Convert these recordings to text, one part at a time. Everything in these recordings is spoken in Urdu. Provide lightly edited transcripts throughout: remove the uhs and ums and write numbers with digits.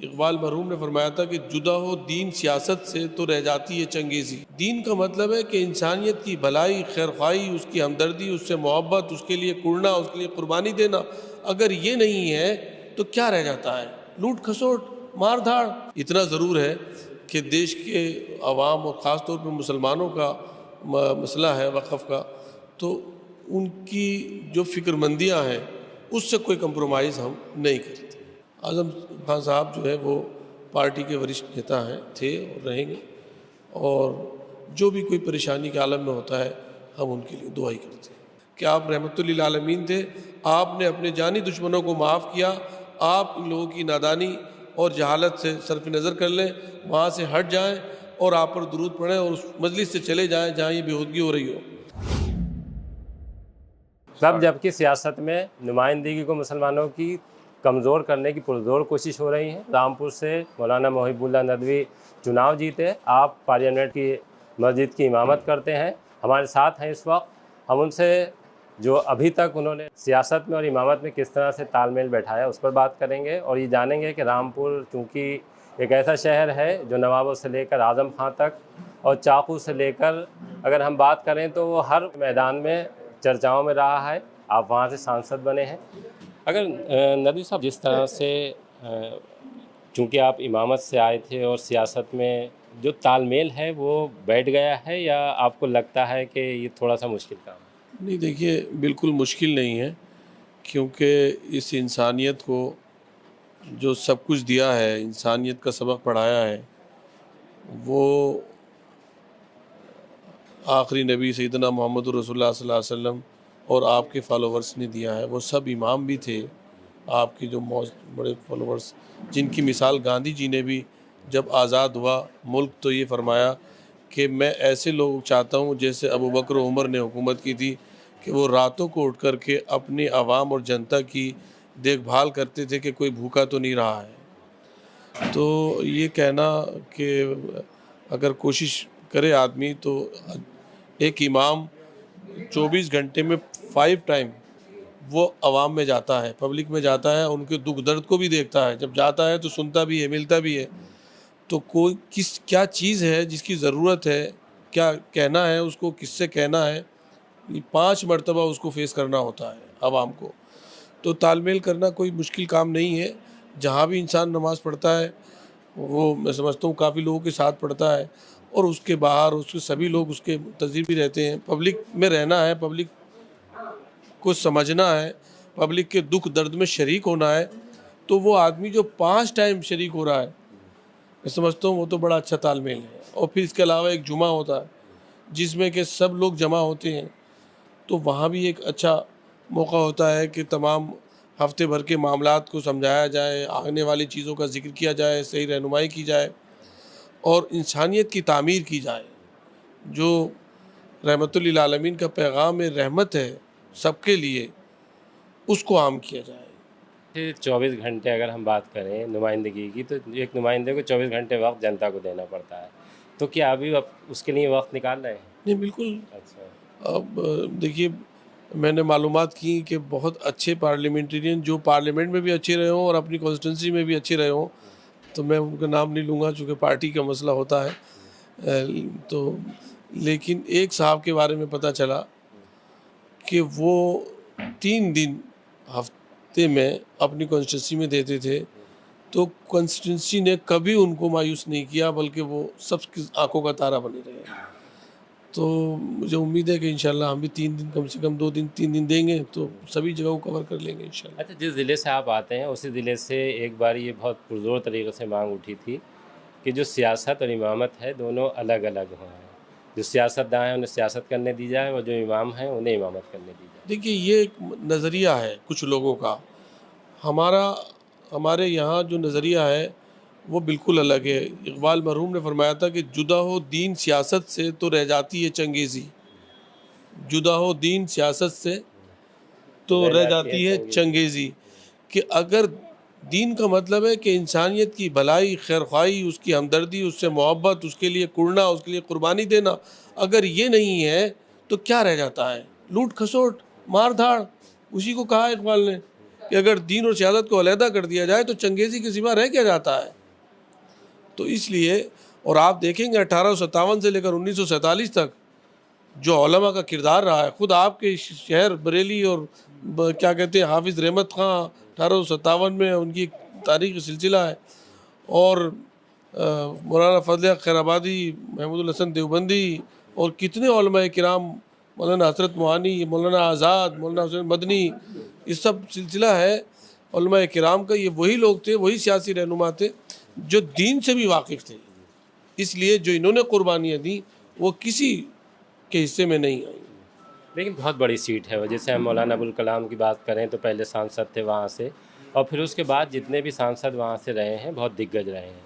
اقبال مرحوم نے فرمایا تھا کہ جدا ہو دین سیاست سے تو رہ جاتی ہے چنگیزی۔ دین کا مطلب ہے کہ انسانیت کی بھلائی، خیرخواہی، اس کی ہمدردی، اس سے محبت، اس کے لیے کڑنا، اس کے لیے قربانی دینا۔ اگر یہ نہیں ہے تو کیا رہ جاتا ہے؟ لوٹ کھسوٹ، مار دھاڑ۔ اتنا ضرور ہے کہ دیش کے عوام اور خاص طور پر مسلمانوں کا مسئلہ ہے وقف کا، تو ان کی جو فکر مندیاں ہیں اس سے کوئی کمپرومائز ہم نہیں کرتے۔ اعظم خان صاحب جو ہے وہ پارٹی کے وریشٹھ نیتا ہیں، تھے اور رہیں گے، اور جو بھی کوئی پریشانی کے عالم میں ہوتا ہے ہم ان کے لیے دعائی کرتے ہیں کہ آپ رحمت للعالمین تھے، آپ نے اپنے جانی دشمنوں کو معاف کیا، آپ ان لوگوں کی نادانی اور جہالت سے صرف نظر کر لیں، وہاں سے ہٹ جائیں اور آپ پر درود پڑھیں اور اس مجلس سے چلے جائیں جہاں یہ بےہودگی ہو رہی ہو۔ سب جبکہ سیاست میں نمائندگی کو مسلمانوں کی کمزور کرنے کی پرزور کوشش ہو رہی ہے۔ رامپور سے مولانا محب اللہ ندوی چناؤ جیتے، آپ پارلیمنٹ کی مسجد کی امامت کرتے ہیں، ہمارے ساتھ ہیں اس وقت۔ ہم ان سے جو ابھی تک انہوں نے سیاست میں اور امامت میں کس طرح سے تال میل بیٹھایا اس پر بات کریں گے، اور یہ جانیں گے کہ رامپور چونکہ ایک ایسا شہر ہے جو نوابوں سے لے کر اعظم خان تک اور چاقو سے لے کر اگر ہم بات کریں تو وہ ہر میدان میں چرچاؤں میں رہا ہے۔ آپ وہاں سے سانسد بنے ہیں۔ اگر ندوی صاحب جس طرح سے چونکہ آپ امامت سے آئے تھے اور سیاست میں جو تال میل ہے وہ بیٹھ گیا ہے، یا آپ کو لگتا ہے کہ یہ تھوڑا سا مشکل کام ہے؟ نہیں، دیکھیے بالکل مشکل نہیں ہے، کیونکہ اس انسانیت کو جو سب کچھ دیا ہے، انسانیت کا سبق پڑھایا ہے، وہ آخری نبی سیدنا محمد رسول اللہ صلی اللہ علیہ وسلم اور آپ کے فالوورز نے دیا ہے۔ وہ سب امام بھی تھے، آپ کے جو بڑے فالوورز، جن کی مثال گاندھی جی نے بھی جب آزاد ہوا ملک تو یہ فرمایا کہ میں ایسے لوگ چاہتا ہوں جیسے ابو بکر و عمر نے حکومت کی تھی، کہ وہ راتوں کو اٹھ کر کے اپنی عوام اور جنتا کی دیکھ بھال کرتے تھے کہ کوئی بھوکا تو نہیں رہا ہے۔ تو یہ کہنا کہ اگر کوشش کرے آدمی تو ایک امام 24 گھنٹے میں 5 ٹائم وہ عوام میں جاتا ہے، پبلک میں جاتا ہے، ان کے دکھ درد کو بھی دیکھتا ہے، جب جاتا ہے تو سنتا بھی ہے، ملتا بھی ہے۔ تو کوئی کیا چیز ہے جس کی ضرورت ہے، کیا کہنا ہے اس کو، کس سے کہنا ہے، 5 مرتبہ اس کو فیس کرنا ہوتا ہے عوام کو۔ تو تال میل کرنا کوئی مشکل کام نہیں ہے۔ جہاں بھی انسان نماز پڑھتا ہے وہ میں سمجھتا ہوں کافی لوگوں کے ساتھ پڑھتا ہے، اور اس کے باہر اس کے سبھی لوگ اس کے منتظر بھی رہتے ہیں۔ پبلک میں رہنا ہے، پبلک کو سمجھنا ہے، پبلک کے دکھ درد میں شریک ہونا ہے، تو وہ آدمی جو 5 ٹائم شریک ہو رہا ہے، میں سمجھتا ہوں وہ تو بڑا اچھا تال میل ہے۔ اور پھر اس کے علاوہ ایک جمعہ ہوتا ہے جس میں کہ سب لوگ جمع ہوتے ہیں، تو وہاں بھی ایک اچھا موقع ہوتا ہے کہ تمام ہفتے بھر کے معاملات کو سمجھایا جائے، آنے والی چیزوں کا ذکر کیا جائے، صحیح رہنمائی کی جائے اور انسانیت کی تعمیر کی جائے۔ جو رحمت للعالمین کا پیغام رحمت ہے سب کے لیے، اس کو عام کیا جائے۔ 24 گھنٹے اگر ہم بات کریں نمائندگی کی، تو ایک نمائندے کو 24 گھنٹے وقت جنتا کو دینا پڑتا ہے، تو کیا ابھی اس کے لیے وقت نکال رہے ہیں؟ نہیں، بالکل۔ اچھا، اب دیکھیے، میں نے معلومات کی کہ بہت اچھے پارلیمنٹرین جو پارلیمنٹ میں بھی اچھے رہے ہوں اور اپنی کانسٹیٹنسی میں بھی اچھے رہے ہوں، تو میں ان کا نام نہیں لوں گا چونکہ پارٹی کا مسئلہ ہوتا ہے، تو لیکن ایک صاحب کے بارے میں پتہ چلا کہ وہ 3 دن ہفتے میں اپنی کانسٹیٹنسی میں دیتے تھے، تو کانسٹیٹنسی نے کبھی ان کو مایوس نہیں کیا، بلکہ وہ سب کی آنکھوں کا تارہ بنے رہے۔ تو مجھے امید ہے کہ انشاءاللہ ہم بھی 3 دن کم سے کم 3 دن دیں گے تو سبھی جگہوں کو کور کر لیں گے انشاءاللہ۔ اچھا، جس ضلع سے آپ آتے ہیں اسی ضلع سے ایک بار یہ بہت پرزور طریقے سے مانگ اٹھی تھی کہ جو سیاست اور امامت ہے دونوں الگ الگ ہوں، جو سیاست داں ہیں انہیں سیاست کرنے دی جائے اور جو امام ہیں انہیں امامت کرنے دی جائے۔ دیکھیے، یہ ایک نظریہ ہے کچھ لوگوں کا، ہمارے یہاں جو نظریہ ہے وہ بالکل الگ ہے۔ اقبال مرحوم نے فرمایا تھا کہ جدا ہو دین سیاست سے تو رہ جاتی ہے چنگیزی، جدا ہو دین سیاست سے تو رہ جاتی ہے چنگیزی، کہ اگر دین کا مطلب ہے کہ انسانیت کی بھلائی، خیرخواہی، اس کی ہمدردی، اس سے محبت، اس کے لیے کڑنا، اس کے لیے قربانی دینا، اگر یہ نہیں ہے تو کیا رہ جاتا ہے؟ لوٹ کھسوٹ، مار دھاڑ، اسی کو کہا اقبال نے۔ کہ اگر دین اور سیاست کو علیحدہ کر دیا جائے تو چنگیزی کے سوا رہ کیا جاتا ہے. تو اس لیے، اور آپ دیکھیں گے 1857 سے لے کر 1947 تک جو علماء کا کردار رہا ہے، خود آپ کے شہر بریلی اور کیا کہتے ہیں حافظ رحمت خان 1857 میں ان کی تاریخی سلسلہ ہے، اور مولانا فضل حق خیر آبادی، محمود الحسن دیوبندی، اور کتنے علماء کرام، مولانا حضرت موہانی، مولانا آزاد، مولانا حسین مدنی، یہ سب سلسلہ ہے علماء کرام کا. یہ وہی لوگ تھے، وہی سیاسی رہنما تھے جو دین سے بھی واقف تھے. اس لیے جو انہوں نے قربانیاں دیں وہ کسی کے حصے میں نہیں آئیں. لیکن بہت بڑی سیٹ ہے وہ. جیسے ہم مولانا ابوالکلام کی بات کریں تو پہلے سانسد تھے وہاں سے، اور پھر اس کے بعد جتنے بھی سانسد وہاں سے رہے ہیں بہت دگگج رہے ہیں.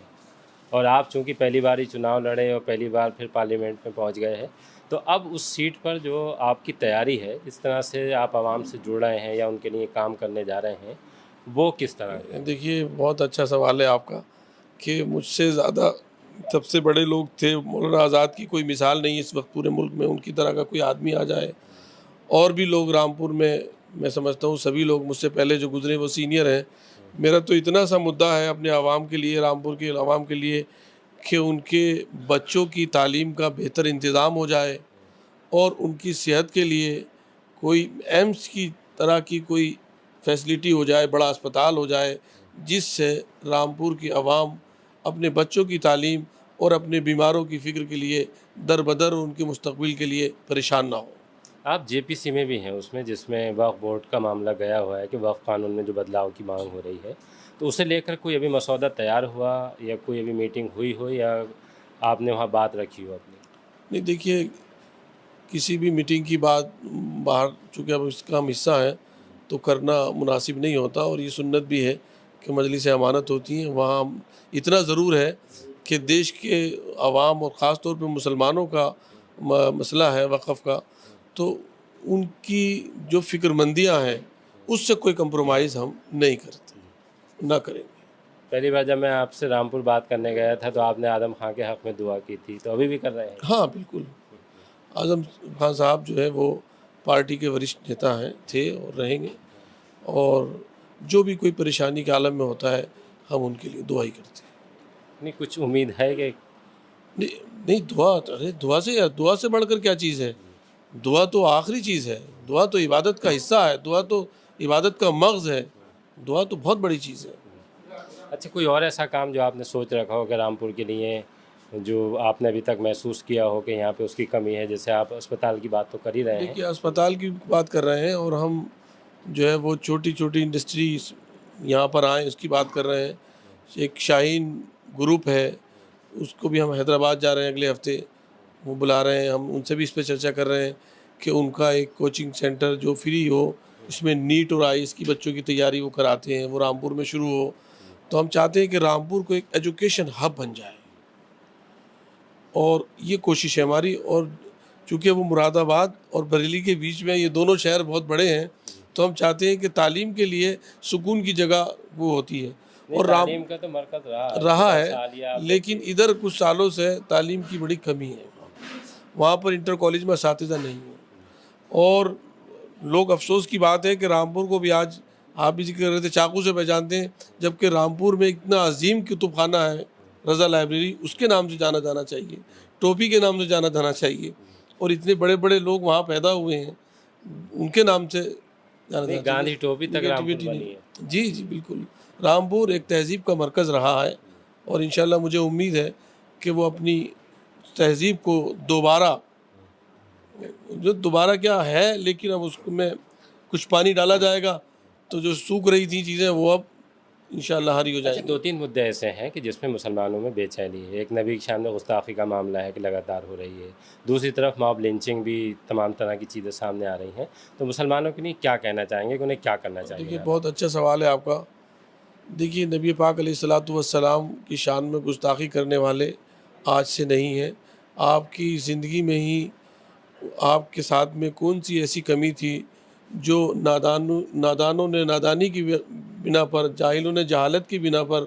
اور آپ چونکہ پہلی بار ہی چناؤ لڑے اور پہلی بار پھر پارلیمنٹ میں پہنچ گئے ہیں، تو اب اس سیٹ پر جو آپ کی تیاری ہے، اس طرح سے آپ عوام سے جڑ رہے ہیں یا ان کے لیے کام کرنے جا رہے ہیں، وہ کس طرح ہے؟ دیکھیے بہت اچھا سوال ہے آپ کا، کہ مجھ سے زیادہ سب سے بڑے لوگ تھے. مولانا آزاد کی کوئی مثال نہیں اس وقت پورے ملک میں، ان کی طرح کا کوئی آدمی آ جائے. اور بھی لوگ رامپور میں سمجھتا ہوں سبھی لوگ مجھ سے پہلے جو گزرے وہ سینئر ہیں. میرا تو اتنا سا مدعا ہے اپنے عوام کے لیے، رامپور کے عوام کے لیے، کہ ان کے بچوں کی تعلیم کا بہتر انتظام ہو جائے، اور ان کی صحت کے لیے کوئی ایمس کی طرح کی کوئی فیسلٹی ہو جائے، بڑا اسپتال ہو جائے، جس سے رامپور کی عوام اپنے بچوں کی تعلیم اور اپنے بیماروں کی فکر کے لیے در بدر ان کے مستقبل کے لیے پریشان نہ ہو. آپ جے پی سی میں بھی ہیں اس میں، جس میں وقف بورڈ کا معاملہ گیا ہوا ہے کہ وقف قانون میں جو بدلاؤ کی مانگ ہو رہی ہے، تو اسے لے کر کوئی ابھی مسودہ تیار ہوا یا کوئی ابھی میٹنگ ہوئی ہو یا آپ نے وہاں بات رکھی ہو اپنی؟ نہیں، دیکھیے کسی بھی میٹنگ کی بات باہر، چونکہ اب اس کا ہم حصہ ہیں تو کرنا مناسب نہیں ہوتا، اور یہ سنت بھی ہے کہ مجلس امانت ہوتی ہیں. وہاں اتنا ضرور ہے کہ دیش کے عوام اور خاص طور پہ مسلمانوں کا مسئلہ ہے وقف کا، تو ان کی جو فکر مندیاں ہیں اس سے کوئی کمپرومائز ہم نہیں کرتے، نہ کریں گے. پہلی بار جب میں آپ سے رامپور بات کرنے گیا تھا تو آپ نے اعظم خان کے حق میں دعا کی تھی، تو ابھی بھی کر رہے ہیں؟ ہاں بالکل. اعظم خان صاحب جو ہے وہ پارٹی کے وریشٹھ نیتا ہیں، تھے اور رہیں گے، اور جو بھی کوئی پریشانی کے عالم میں ہوتا ہے ہم ان کے لیے دعا ہی کرتے ہیں. نہیں کچھ امید ہے کہ نہیں دعا، ارے دعا سے بڑھ کر کیا چیز ہے؟ دعا تو آخری چیز ہے، دعا تو عبادت کا حصہ ہے، دعا تو عبادت کا مغز ہے، دعا تو بہت بڑی چیز ہے. اچھا کوئی اور ایسا کام جو آپ نے سوچ رکھا ہو کہ رامپور کے لیے، جو آپ نے ابھی تک محسوس کیا ہو کہ یہاں پہ اس کی کمی ہے؟ جیسے آپ اسپتال کی بات تو کر ہی رہے ہیں. دیکھیے اسپتال کی بات کر رہے ہیں، اور ہم جو ہے وہ چھوٹی چھوٹی انڈسٹریز یہاں پر آئیں اس کی بات کر رہے ہیں. ایک شاہین گروپ ہے، اس کو بھی ہم حیدرآباد جا رہے ہیں اگلے ہفتے، وہ بلا رہے ہیں، ہم ان سے بھی اس پہ چرچا کر رہے ہیں کہ ان کا ایک کوچنگ سینٹر جو فری ہو، اس میں نیٹ اور آئیس کی بچوں کی تیاری وہ کراتے ہیں، وہ رامپور میں شروع ہو. تو ہم چاہتے ہیں کہ رامپور کو ایک ایجوکیشن ہب بن جائے، اور یہ کوشش ہے ہماری. اور چونکہ وہ مراد آباد اور بریلی کے بیچ میں یہ دونوں شہر بہت بڑے ہیں، تو ہم چاہتے ہیں کہ تعلیم کے لیے سکون کی جگہ وہ ہوتی ہے. اور تعلیم کا تو مرکز رہا ہے، لیکن ادھر کچھ سالوں سے تعلیم کی بڑی کمی ہے. وہاں پر انٹر کالج میں اساتذہ نہیں ہیں، اور لوگ افسوس کی بات ہے کہ رامپور کو بھی آج آپ بھی ذکر کر رہے تھے چاقو سے پہچانتے ہیں، جبکہ رامپور میں اتنا عظیم کتب خانہ ہے رضا لائبریری، اس کے نام سے جانا جانا چاہیے، ٹوپی کے نام سے جانا جانا چاہیے، اور اتنے بڑے بڑے لوگ وہاں پیدا ہوئے ہیں ان کے نام سے جانا جانا چاہیے. گاندھی ٹوپی تک رامپور بنی ہے. جی جی بالکل. رامپور ایک تہذیب کا مرکز رہا ہے، اور انشاءاللہ مجھے امید ہے کہ وہ اپنی تہذیب کو دوبارہ کیا ہے، لیکن اب اس میں کچھ پانی ڈالا جائے گا تو جو سوکھ رہی تھی چیزیں وہ اب انشاءاللہ ہاری ہو جائیں گی. 2-3 مدعے ایسے ہیں کہ جس میں مسلمانوں میں بے چینی ہے. ایک نبی کی شان میں گستاخی کا معاملہ ہے کہ لگاتار ہو رہی ہے، دوسری طرف ماب لنچنگ بھی، تمام طرح کی چیزیں سامنے آ رہی ہیں. تو مسلمانوں کے لیے کیا کہنا چاہیں گے کہ انہیں کیا کرنا چاہیے؟ دیکھیے بہت اچھا سوال ہے آپ کا. دیکھیے نبی پاک علیہ الصلاۃ والسلام کی شان میں گستاخی کرنے والے آج سے نہیں ہیں. آپ کی زندگی میں ہی آپ کے ساتھ میں کون سی ایسی کمی تھی جو نادانوں نے نادانی کی بنا پر، جاہلوں نے جہالت کی بنا پر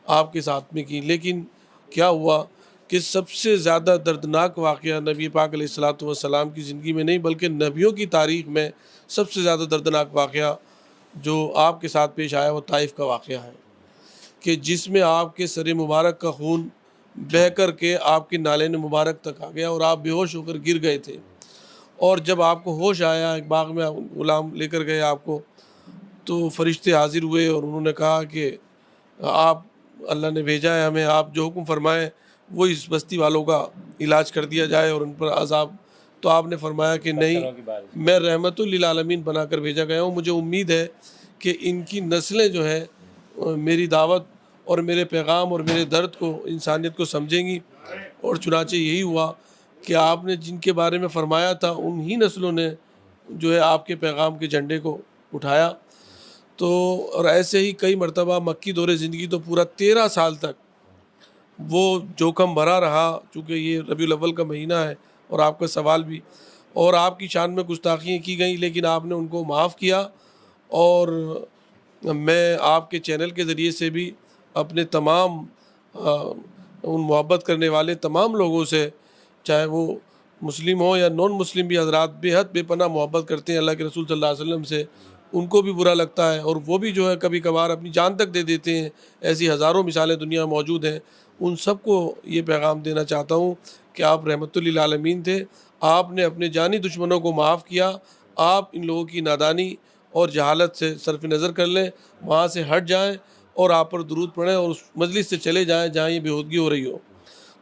آپ کے ساتھ میں کی. لیکن کیا ہوا کہ سب سے زیادہ دردناک واقعہ نبی پاک علیہ الصلاۃ والسلام کی زندگی میں نہیں بلکہ نبیوں کی تاریخ میں سب سے زیادہ دردناک واقعہ جو آپ کے ساتھ پیش آیا وہ طائف کا واقعہ ہے کہ جس میں آپ کے سر مبارک کا خون بہہ کر کے آپ کے نالین مبارک تک آ گیا اور آپ بے ہوش ہو کر گر گئے تھے، اور جب آپ کو ہوش آیا ایک باغ میں غلام لے کر گئے آپ کو، تو فرشتے حاضر ہوئے اور انہوں نے کہا کہ آپ اللہ نے بھیجا ہے ہمیں، آپ جو حکم فرمائیں وہ اس بستی والوں کا علاج کر دیا جائے اور ان پر عذاب. تو آپ نے فرمایا کہ نہیں، میں رحمت للعالمین بنا کر بھیجا گیا ہوں، مجھے امید ہے کہ ان کی نسلیں جو ہے میری دعوت اور میرے پیغام اور میرے درد کو، انسانیت کو سمجھیں گی. اور چنانچہ یہی ہوا کہ آپ نے جن کے بارے میں فرمایا تھا انہی نسلوں نے جو ہے آپ کے پیغام کے جھنڈے کو اٹھایا. تو اور ایسے ہی کئی مرتبہ مکی دور زندگی تو پورا 13 سال تک وہ جوخم بھرا رہا، چونکہ یہ ربیع الاول کا مہینہ ہے اور آپ کا سوال بھی، اور آپ کی شان میں گستاخیاں کی گئیں لیکن آپ نے ان کو معاف کیا. اور میں آپ کے چینل کے ذریعے سے بھی اپنے تمام ان محبت کرنے والے تمام لوگوں سے، چاہے وہ مسلم ہوں یا نان مسلم بھی حضرات بے حد بے پناہ محبت کرتے ہیں اللہ کے رسول صلی اللہ علیہ وسلم سے، ان کو بھی برا لگتا ہے اور وہ بھی جو ہے کبھی کبھار اپنی جان تک دے دیتے ہیں. ایسی ہزاروں مثالیں دنیا میں موجود ہیں. ان سب کو یہ پیغام دینا چاہتا ہوں کہ آپ رحمت للعالمین تھے، آپ نے اپنے جانی دشمنوں کو معاف کیا. آپ ان لوگوں کی نادانی اور جہالت سے صرف نظر کر لیں، وہاں سے ہٹ جائیں اور آپ پر درود پڑھیں اور اس مجلس سے چلے جائیں جہاں یہ بےہودگی ہو رہی ہو.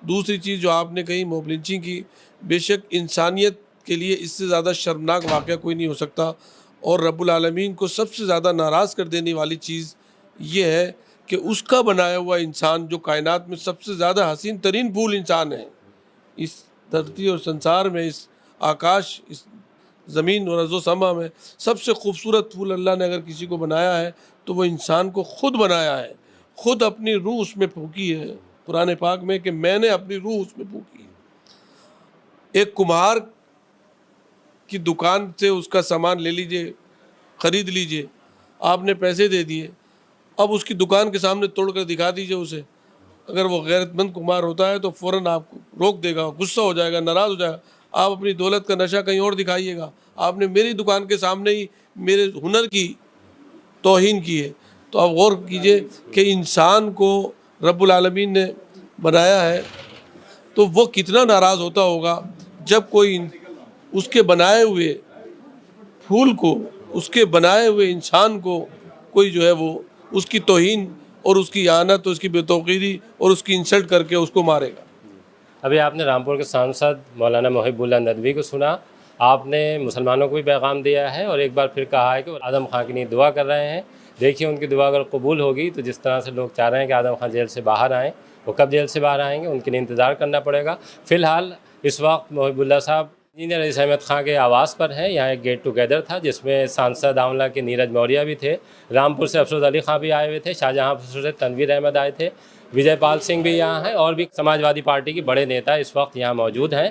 دوسری چیز جو آپ نے کہی موب لنچنگ کی، بے شک انسانیت کے لیے اس سے زیادہ شرمناک واقعہ کوئی نہیں ہو سکتا، اور رب العالمین کو سب سے زیادہ ناراض کر دینے والی چیز یہ ہے کہ اس کا بنایا ہوا انسان جو کائنات میں سب سے زیادہ حسین ترین پھول انسان ہے، اس دھرتی اور سنسار میں، اس آکاش، اس زمین اور ارض و سما میں سب سے خوبصورت پھول اللہ نے اگر کسی کو بنایا ہے تو وہ انسان کو خود بنایا ہے، خود اپنی روح اس میں پھونکی ہے قرآن پاک میں کہ میں نے اپنی روح اس میں پھونکی. ایک کمہار کی دکان سے اس کا سامان لے لیجئے، خرید لیجئے، آپ نے پیسے دے دیے، اب اس کی دکان کے سامنے توڑ کر دکھا دیجئے اسے. اگر وہ غیرت مند کمہار ہوتا ہے تو فوراً آپ کو روک دے گا، غصہ ہو جائے گا، ناراض ہو جائے گا. آپ اپنی دولت کا نشہ کہیں اور دکھائیے گا، آپ نے میری دکان کے سامنے ہی میرے ہنر کی توہین کی ہے. تو آپ غور کیجئے کہ انسان کو رب العالمین نے بنایا ہے تو وہ کتنا ناراض ہوتا ہوگا جب کوئی اس کے بنائے ہوئے پھول کو، اس کے بنائے ہوئے انسان کو کوئی جو ہے وہ اس کی توہین اور اس کی اہانت، اس کی بے توقیری اور اس کی انسلٹ کر کے اس کو مارے گا. ابھی آپ نے رامپور کے سانسد مولانا محب اللہ ندوی کو سنا، آپ نے مسلمانوں کو بھی پیغام دیا ہے اور ایک بار پھر کہا ہے کہ وہ اعظم خان کے لیے دعا کر رہے ہیں. دیکھیے ان کی دعا اگر قبول ہوگی تو جس طرح سے لوگ چاہ رہے ہیں کہ اعظم خان جیل سے باہر آئیں، وہ کب جیل سے باہر آئیں گے ان کے لیے انتظار کرنا پڑے گا. فی الحال اس وقت محب اللہ صاحب انجینئر رئیس احمد خان کے آواز پر ہیں. یہاں ایک گیٹ ٹوگیدر تھا جس میں سانسد آملہ کے نیرج موریہ بھی تھے، رامپور سے افروز علی خان بھی آئے ہوئے تھے، شاہجہاں پور سے تنویر احمد آئے تھے، وجے پال سنگھ بھی یہاں ہیں، اور بھی سماج وادی پارٹی کے بڑے نیتا اس وقت یہاں موجود ہیں.